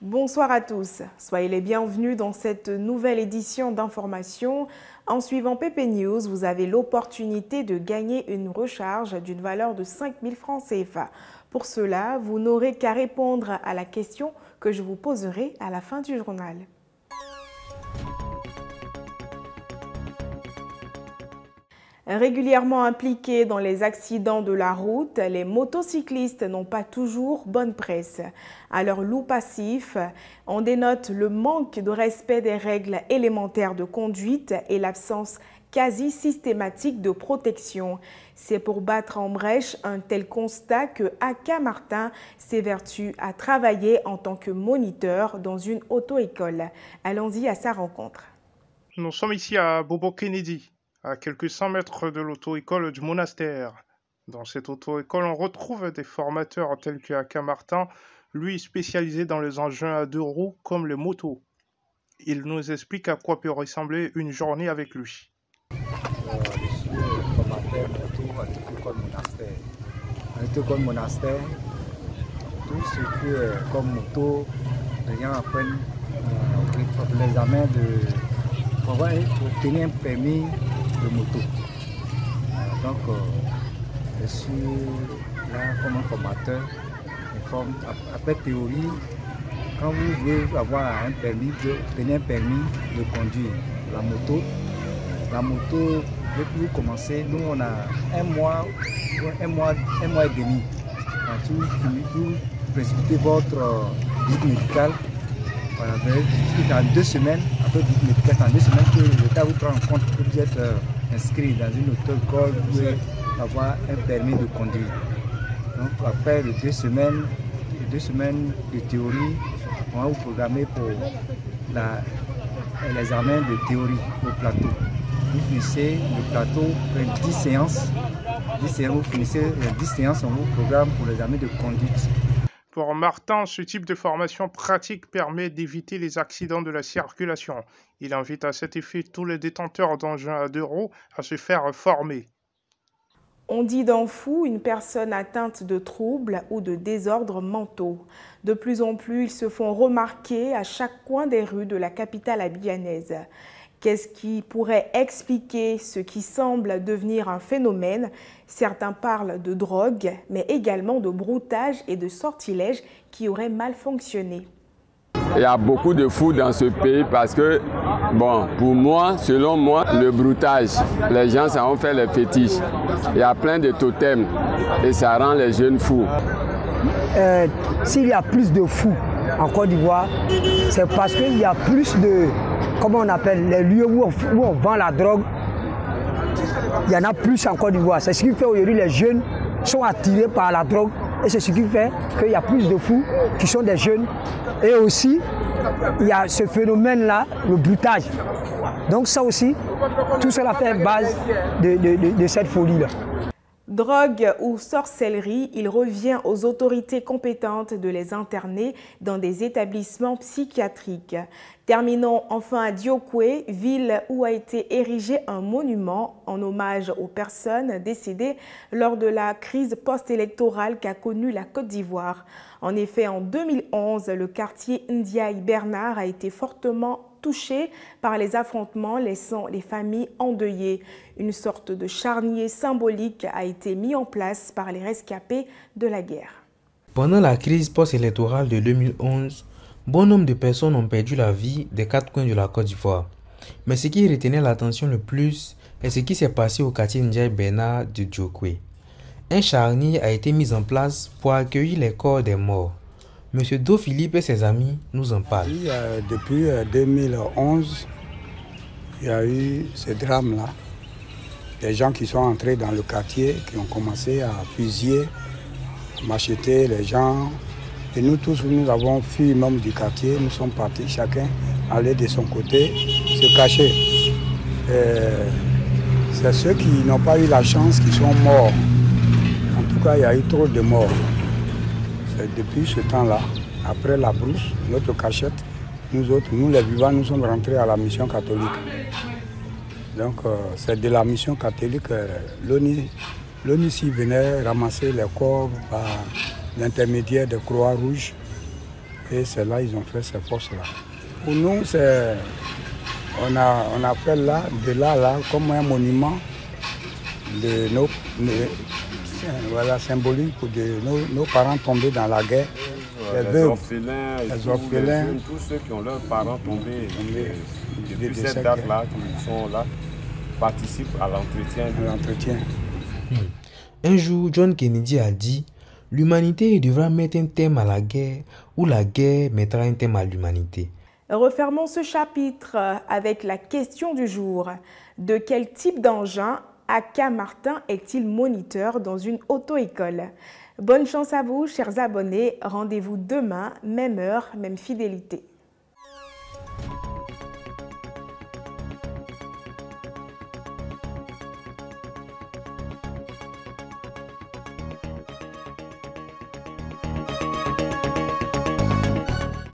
Bonsoir à tous, soyez les bienvenus dans cette nouvelle édition d'information. En suivant PP News, vous avez l'opportunité de gagner une recharge d'une valeur de 5 000 francs CFA. Pour cela, vous n'aurez qu'à répondre à la question que je vous poserai à la fin du journal. Régulièrement impliqués dans les accidents de la route, les motocyclistes n'ont pas toujours bonne presse. À leur loup passif, on dénote le manque de respect des règles élémentaires de conduite et l'absence quasi systématique de protection. C'est pour battre en brèche un tel constat que Aka Martin s'évertue à travailler en tant que moniteur dans une auto-école. Allons-y à sa rencontre. Nous sommes ici à Bobo Kennedy, à quelques 100 mètres de l'auto-école du monastère. Dans cette auto-école, on retrouve des formateurs tels que Aka Martin, lui spécialisé dans les engins à 2 roues comme les motos. Il nous explique à quoi peut ressembler une journée avec lui. Je suis formateur moto à l'auto-école monastère. À l'auto-école monastère, tout ce qui est comme moto, les gens apprennent l'examen pour obtenir un permis de moto. Donc, je suis là comme un formateur. Après théorie, quand vous voulez avoir un permis, obtenir un permis de conduire la moto, dès que vous commencez, nous on a un mois et demi. Ensuite, vous précipitez votre visite médicale. Voilà, en 2 semaines, après visite médicale, en 2 semaines, que l'État vous prend en compte que vous êtes inscrit dans une auto-école, vous pouvez avoir un permis de conduire. Donc après les 2 semaines de théorie, on va vous programmer pour l'examen de théorie au plateau. Vous finissez le plateau, 10 séances. Vous finissez les 10 séances, on vous programme pour l'examen de conduite. Pour Martin, ce type de formation pratique permet d'éviter les accidents de la circulation. Il invite à cet effet tous les détenteurs d'engins à 2 roues à se faire former. On dit d'un fou une personne atteinte de troubles ou de désordres mentaux. De plus en plus, ils se font remarquer à chaque coin des rues de la capitale abidjanaise. Qu'est-ce qui pourrait expliquer ce qui semble devenir un phénomène? Certains parlent de drogue, mais également de broutage et de sortilèges qui auraient mal fonctionné. Il y a beaucoup de fous dans ce pays parce que, bon, pour moi, selon moi, le broutage, les gens ça ont fait les fétiches. Il y a plein de totems et ça rend les jeunes fous. S'il y a plus de fous en Côte d'Ivoire, c'est parce qu'il y a plus de, comment on appelle, les lieux où on vend la drogue. Il y en a plus en Côte d'Ivoire. C'est ce qui fait aujourd'hui les jeunes sont attirés par la drogue. Et c'est ce qui fait qu'il y a plus de fous qui sont des jeunes. Et aussi, il y a ce phénomène-là, le broutage. Donc ça aussi, tout cela fait base de cette folie-là. Drogue ou sorcellerie, il revient aux autorités compétentes de les interner dans des établissements psychiatriques. Terminons enfin à Diokwe, ville où a été érigé un monument en hommage aux personnes décédées lors de la crise post-électorale qu'a connue la Côte d'Ivoire. En effet, en 2011, le quartier Ndiaye Bernard a été fortement touché par les affrontements, laissant les familles endeuillées. Une sorte de charnier symbolique a été mis en place par les rescapés de la guerre. Pendant la crise post-électorale de 2011, bon nombre de personnes ont perdu la vie des 4 coins de la Côte d'Ivoire. Mais ce qui retenait l'attention le plus est ce qui s'est passé au quartier Ndiaye Bernard de Diokwe. Un charnier a été mis en place pour accueillir les corps des morts. Monsieur Do Philippe et ses amis nous en parlent. Depuis 2011, il y a eu ce drame-là. Des gens qui sont entrés dans le quartier, qui ont commencé à fusiller, macheter les gens. Et nous tous, nous avons fui même du quartier, nous sommes partis, chacun allait de son côté se cacher. C'est ceux qui n'ont pas eu la chance qui sont morts. En tout cas, il y a eu trop de morts. C'est depuis ce temps-là, après la brousse, notre cachette, nous autres, nous les vivants, nous sommes rentrés à la mission catholique. Donc c'est de la mission catholique, l'ONICI venait ramasser les corps par l'intermédiaire de Croix-Rouge Et c'est là qu'ils ont fait ces fosses-là. Pour nous, on a fait là, comme un monument de voilà, symbolique de nos parents tombés dans la guerre. Les orphelins, tous ceux qui ont leurs parents tombés depuis cette date-là, qui sont là, participent à l'entretien. Un jour, John Kennedy a dit « L'humanité devra mettre un terme à la guerre ou la guerre mettra un terme à l'humanité ». Refermons ce chapitre avec la question du jour. De quel type d'engin Aka Martin est-il moniteur dans une auto-école? Bonne chance à vous, chers abonnés. Rendez-vous demain, même heure, même fidélité.